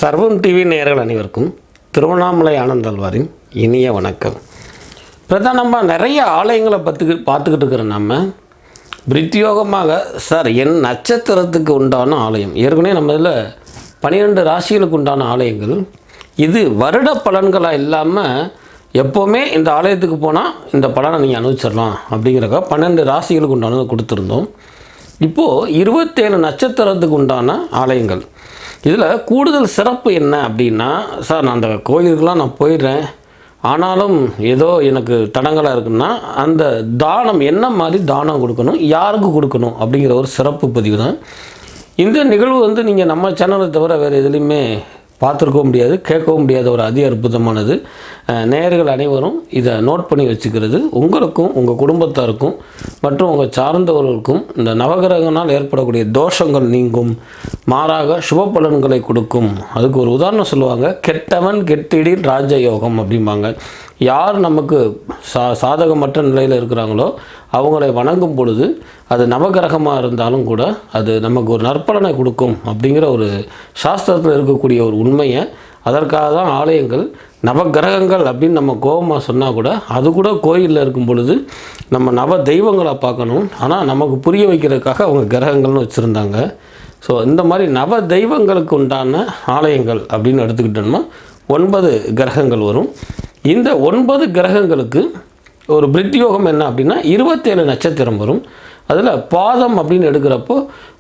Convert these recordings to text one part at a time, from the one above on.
சர்வம் டிவி நேயர்கள் அனைவருக்கும் திருவண்ணாமலை ஆனந்தாழ்வாரின் இனிய வணக்கம். பிரதானமாக நிறைய ஆலயங்களை பார்த்துக்கிட்டு இருக்கிற நம்ம பிரத்யோகமாக சார் என் நட்சத்திரத்துக்கு உண்டான ஆலயம், ஏற்கனவே நம்ம இதில் 12 ராசிகளுக்கு உண்டான ஆலயங்கள், இது வருட பலன்களாக இல்லாமல் எப்போவுமே இந்த ஆலயத்துக்கு போனால் இந்த பலனை நீங்கள் அனுபவிச்சிடலாம் அப்படிங்கிறக்க 12 ராசிகளுக்கு உண்டானதை கொடுத்துருந்தோம். இப்போது 27 நட்சத்திரத்துக்கு உண்டான ஆலயங்கள். இதில் கூடுதல் சிறப்பு என்ன அப்படின்னா, சார் நான் அந்த கோயிலுக்கெலாம் நான் போயிடுறேன், ஆனாலும் ஏதோ எனக்கு தடங்களாக இருக்குன்னா அந்த தானம் என்ன மாதிரி தானம் கொடுக்கணும், யாருக்கு கொடுக்கணும் அப்படிங்கிற ஒரு சிறப்பு பதிவு தான் இந்த நிகழ்வு. நீங்கள் நம்ம சேனலை தவிர வேறு எதுலேயுமே பார்த்துருக்கவும் முடியாது, கேட்கவும் முடியாத ஒரு அதி அற்புதமானது. நேயர்கள் அனைவரும் இதை நோட் பண்ணி வச்சுக்கிறது உங்களுக்கும் உங்கள் குடும்பத்தாருக்கும் மற்றும் உங்கள் சார்ந்தவர்களுக்கும் இந்த நவகிரகங்களால் ஏற்படக்கூடிய தோஷங்கள் நீங்கும், மாறாக சுப பலன்களை கொடுக்கும். அதுக்கு ஒரு உதாரணம் சொல்லுவாங்க, கெட்டவன் கெட்டிடின் ராஜயோகம் அப்படிம்பாங்க. யார் நமக்கு சாதகமற்ற நிலையில் இருக்கிறாங்களோ அவங்களை வணங்கும் பொழுது அது நவகிரகமாக இருந்தாலும் கூட அது நமக்கு ஒரு நற்பலனை கொடுக்கும் அப்படிங்கிற ஒரு சாஸ்திரத்தில் இருக்கக்கூடிய ஒரு உண்மையை, அதற்காக தான் ஆலயங்கள் நவகிரகங்கள் அப்படின்னு நம்ம கோபமாக சொன்னால் கூட அது கூட கோயிலில் இருக்கும் பொழுது நம்ம நவ தெய்வங்களை பார்க்கணும். ஆனால் நமக்கு புரிய வைக்கிறதுக்காக அவங்க கிரகங்கள்னு வச்சுருந்தாங்க. ஸோ இந்த மாதிரி நவ தெய்வங்களுக்கு உண்டான ஆலயங்கள் அப்படின்னு எடுத்துக்கிட்டோம்னா 9 கிரகங்கள் வரும். இந்த 9 கிரகங்களுக்கு ஒரு பிரத்யோகம் என்ன அப்படின்னா 27 நட்சத்திரம் வரும். அதில் பாதம் அப்படின்னு எடுக்கிறப்போ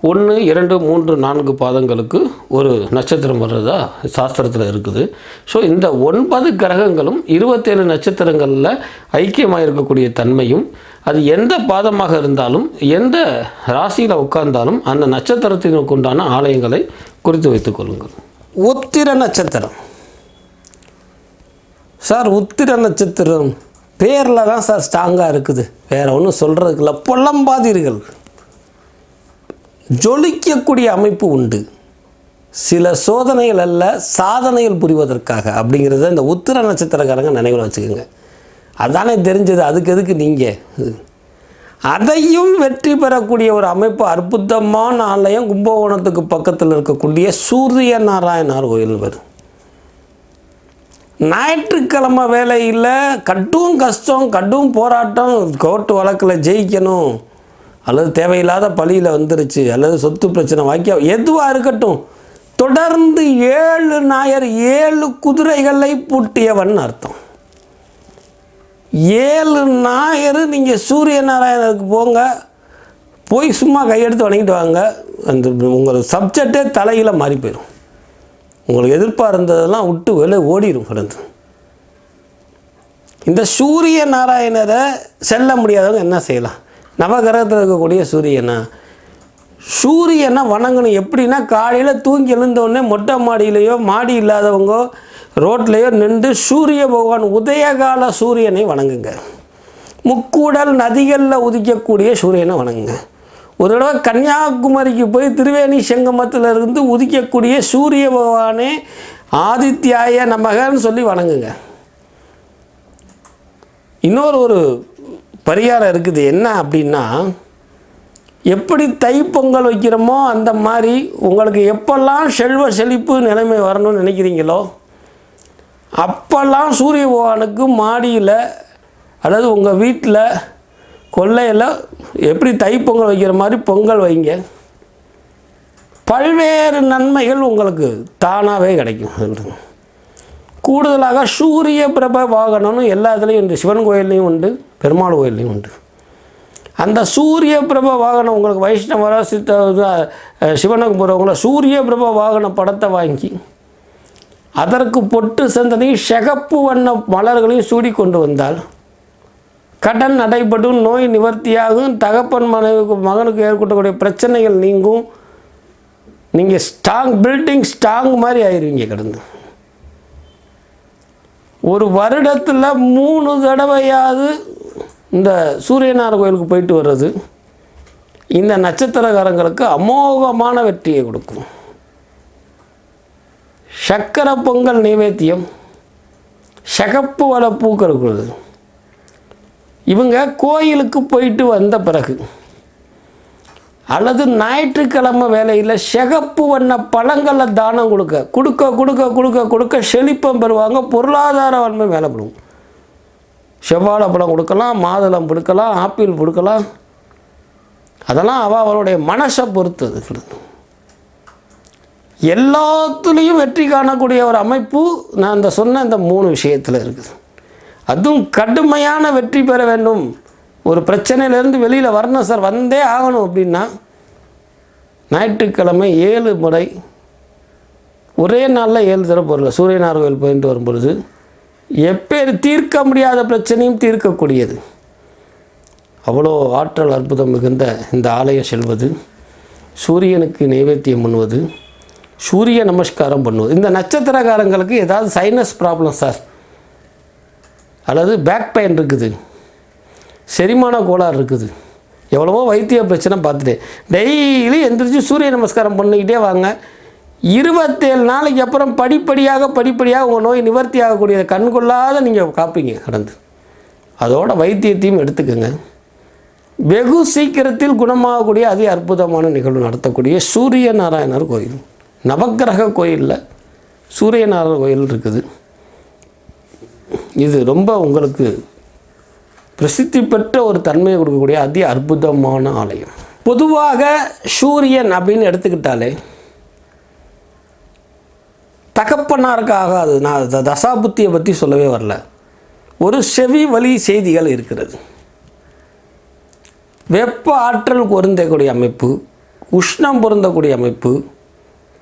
1, 2, 3, 4 பாதங்களுக்கு ஒரு நட்சத்திரம் வர்றதா சாஸ்திரத்தில் இருக்குது. ஸோ இந்த 9 கிரகங்களும் 27 நட்சத்திரங்களில் ஐக்கியமாக இருக்கக்கூடிய தன்மையும், அது எந்த பாதமாக இருந்தாலும் எந்த ராசியில் உட்கார்ந்தாலும் அந்த நட்சத்திரத்திற்கு உண்டான ஆலயங்களை குறித்து வைத்துக் கொள்ளுங்கள். உத்திர நட்சத்திரம். சார் உத்திர நட்சத்திரம் பேரில் தான் சார் ஸ்ட்ராங்காக இருக்குது, வேறு ஒன்றும் சொல்கிறதுக்கு இல்லை. பொல்லம்பாதீர்கள், ஜொலிக்கக்கூடிய அமைப்பு உண்டு. சில சோதனைகள் அல்ல, சாதனைகள் புரிவதற்காக அப்படிங்கிறத இந்த உத்திர நட்சத்திரக்காரங்க நினைவில் வச்சுக்கோங்க. அதானே தெரிஞ்சது, அதுக்கு எதுக்கு நீங்கள் அதையும் வெற்றி பெறக்கூடிய ஒரு அமைப்பு. அற்புதமான ஆலயம் கும்பகோணத்துக்கு பக்கத்தில் இருக்கக்கூடிய சூரிய நாராயணர் கோயில் வரும். ஞாயிற்றுக்கிழமை வேலையில் கடும் கஷ்டம், கடும் போராட்டம், கோர்ட்டு வழக்கில் ஜெயிக்கணும், அல்லது தேவையில்லாத பழியில் வந்துருச்சு, அல்லது சொத்து பிரச்சனை வாக்கியம் எதுவாக இருக்கட்டும், தொடர்ந்து 7 ஞாயிறு 7 குதிரைகளை பூட்டியவன் அர்த்தம். 7 ஞாயிறு நீங்கள் சூரிய நாராயணருக்கு போங்க, போய் சும்மா கையெடுத்து வணங்கிட்டு வாங்க, அந்த உங்களுக்கு சப்ஜெக்டே தலையில் மாறி போயிடும். உங்களுக்கு எதிர்ப்பாக இருந்ததெல்லாம் விட்டு வெளியே ஓடிடும் கடந்து. இந்த சூரிய நாராயணரை செல்ல முடியாதவங்க என்ன செய்யலாம்? நவகிரகத்தில் இருக்கக்கூடிய சூரியனை வணங்கணும். எப்படின்னா, காலையில் தூங்கி எழுந்தோடனே மொட்டை மாடியிலையோ மாடி இல்லாதவங்க ரோட்லேயோ நின்று சூரிய பகவான் உதயகால சூரியனை வணங்குங்க. முக்கூடல் நதிகளில் உதிக்கக்கூடிய சூரியனை வணங்குங்க. ஒரு தடவை கன்னியாகுமரிக்கு போய் திருவேணி செங்கமத்தில் இருந்து உதிக்கக்கூடிய சூரிய பகவானே ஆதித்யாய நமகன்னு சொல்லி வணங்குங்க. இன்னொரு பரிகாரம் இருக்குது. என்ன அப்படின்னா, எப்படி தைப்பொங்கல் வைக்கிறோமோ அந்த மாதிரி உங்களுக்கு எப்பெல்லாம் செல்வ செழிப்பு நிலைமை வரணும்னு நினைக்கிறீங்களோ அப்போல்லாம் சூரிய பகவானுக்கு மாடியில் அல்லது உங்கள் வீட்டில் கொல்லையில் எப்படி தைப்பொங்கல் வைக்கிற மாதிரி பொங்கல் வைங்க. பல்வேறு நன்மைகள் உங்களுக்கு தானாகவே கிடைக்கும். கூடுதலாக சூரிய பிரப வாகனம்னு எல்லா இதுலேயும் உண்டு. சிவன் கோயில்லையும் உண்டு, பெருமாள் கோயில்லையும் உண்டு. அந்த சூரிய பிரப வாகனம் உங்களுக்கு வைஷ்ணவரா சிவனுக்கு போகிறவங்கள சூரிய பிரப வாகன படத்தை வாங்கி அதற்கு பொட்டு சந்தனையும் சிகப்பு வண்ண மலர்களையும் சூடி கொண்டு வந்தால் கடன் நடைபடும், நோய் நிவர்த்தியாகும், தகப்பன் மகனுக்கு ஏற்படக்கூடிய பிரச்சனைகள் நீங்கும். நீங்கள் பில்டிங் மாதிரி ஆயிடுவீங்க கடந்து. ஒரு வருடத்தில் 3 தடவையாவது இந்த சூரியனார் கோயிலுக்கு போயிட்டு வர்றது இந்த நட்சத்திரக்காரங்களுக்கு அமோகமான வெற்றியை கொடுக்கும். சக்கரை பொங்கல் நைவேத்தியம், சிகப்பு வள பூக்கள் இருக்கிறது. இவங்க கோயிலுக்கு போயிட்டு வந்த பிறகு அல்லது ஞாயிற்றுக்கிழமை வேலையில் சிகப்பு வண்ண பழங்களை தானம் கொடுக்க செழிப்பம் பெறுவாங்க, பொருளாதார வன்மை மேலப்படும். செவ்வாழை பழம் கொடுக்கலாம், மாதுளம் கொடுக்கலாம், ஆப்பிள் கொடுக்கலாம். அதெல்லாம் அவளுடைய மனசை பொறுத்தது. எல்லாத்துலேயும் வெற்றி காணக்கூடிய ஒரு அமைப்பு நான் இந்த சொன்ன இந்த 3 விஷயத்தில் இருக்குது. அதுவும் கடுமையான வெற்றி பெற வேண்டும், ஒரு பிரச்சனையிலேருந்து வெளியில் வரணும் சார், வந்தே ஆகணும் அப்படின்னா ஞாயிற்றுக்கிழமை 7 முறை ஒரே நாளில் 7 தடவை போகல சூரியனார் கோயில் போயிட்டு வரும்பொழுது எப்பேர் தீர்க்க முடியாத பிரச்சனையும் தீர்க்கக்கூடியது. அவ்வளோ ஆற்றல் அற்புதம் மிகுந்த இந்த ஆலயம் செல்வது, சூரியனுக்கு நைவேத்தியம் பண்ணுவது, சூரிய நமஸ்காரம் பண்ணுவது. இந்த நட்சத்திரக்காரங்களுக்கு ஏதாவது சைனஸ் ப்ராப்ளம் சார், அல்லது பேக் பெயின் இருக்குது, செரிமான கோளாறு இருக்குது, எவ்வளவோ வைத்திய பிரச்சனை பார்த்துட்டேன், டெய்லி எந்திரிச்சு சூரிய நமஸ்காரம் பண்ணிக்கிட்டே வாங்க. 27 நாளைக்கு அப்புறம் படிப்படியாக உங்கள் நோய் நிவர்த்தி ஆகக்கூடியதை கண்கொள்ளாத நீங்கள் காப்பீங்க கடந்து. அதோட வைத்தியத்தையும் எடுத்துக்கோங்க. வெகு சீக்கிரத்தில் குணமாகக்கூடிய அதி அற்புதமான நிகழ்வு நடத்தக்கூடிய சூரிய நாராயணர் கோயில், நவக்கிரக கோயிலில் சூரிய நாராயணர் கோயில் இருக்குது. இது ரொம்ப உங்களுக்கு பிரசித்தி பெற்ற ஒரு தன்மையை கொடுக்கக்கூடிய அதி அற்புதமான ஆலயம். பொதுவாக சூரியன் அப்படின்னு எடுத்துக்கிட்டாலே தகப்பனாருக்கு ஆகாது. நான் தசாபுத்தியை பற்றி சொல்லவே வரல. ஒரு செவி வழி செய்திகள் இருக்கிறது. வெப்ப ஆற்றல் பொருந்தக்கூடிய அமைப்பு, உஷ்ணம் பொருந்தக்கூடிய அமைப்பு,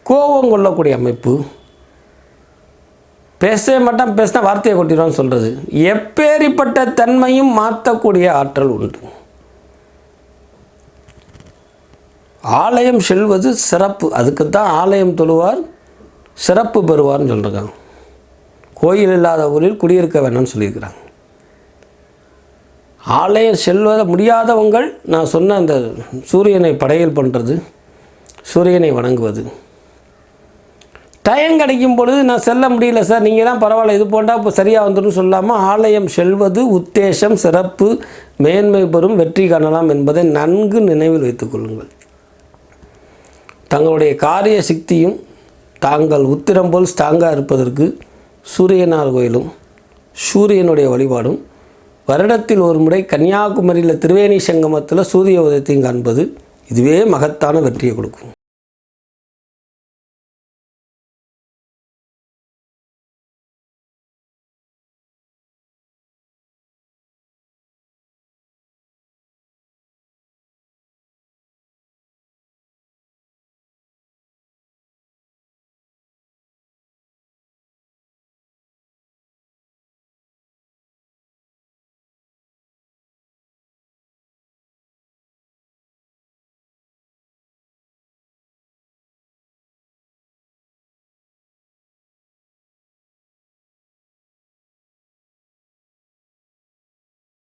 கோபம் கொள்ளக்கூடிய அமைப்பு, பேசவே மாட்டான், பேசினா வார்த்தையை கொட்டிடுவான்னு சொல்கிறது, எப்பேறிப்பட்ட தன்மையும் மாற்றக்கூடிய ஆற்றல் உண்டு. ஆலயம் செல்வது சிறப்பு. அதுக்குத்தான் ஆலயம் தொழுவார் சிறப்பு பெறுவார்னு சொல்லியிருக்காங்க. கோயில் இல்லாத ஊரில் குடியிருக்க வேணும்னு சொல்லியிருக்கிறாங்க. ஆலயம் செல்வத முடியாதவங்கள் நான் சொன்ன அந்த சூரியனை படையல் பண்ணுறது, சூரியனை வணங்குவது. டைம் கிடைக்கும் பொழுது நான் செல்ல முடியல சார், நீங்கள் தான் பரவாயில்ல, இது போண்டால் இப்போ சரியாக வந்துடும் சொல்லாமல் ஆலயம் செல்வது உத்தேசம் சிறப்பு மேன்மை பெறும் வெற்றி காணலாம் என்பதை நன்கு நினைவில் வைத்துக் கொள்ளுங்கள். தங்களுடைய காரிய சக்தியும் தாங்கள் உத்திரம் போல் ஸ்ட்ராங்காக இருப்பதற்கு சூரியனார் கோயிலும் சூரியனுடைய வழிபாடும், வருடத்தில் ஒரு முறை கன்னியாகுமரியில் திரிவேணி சங்கமத்தில் சூரிய உதயத்தையும் காண்பது, இதுவே மகத்தான வெற்றியை கொடுக்கும்.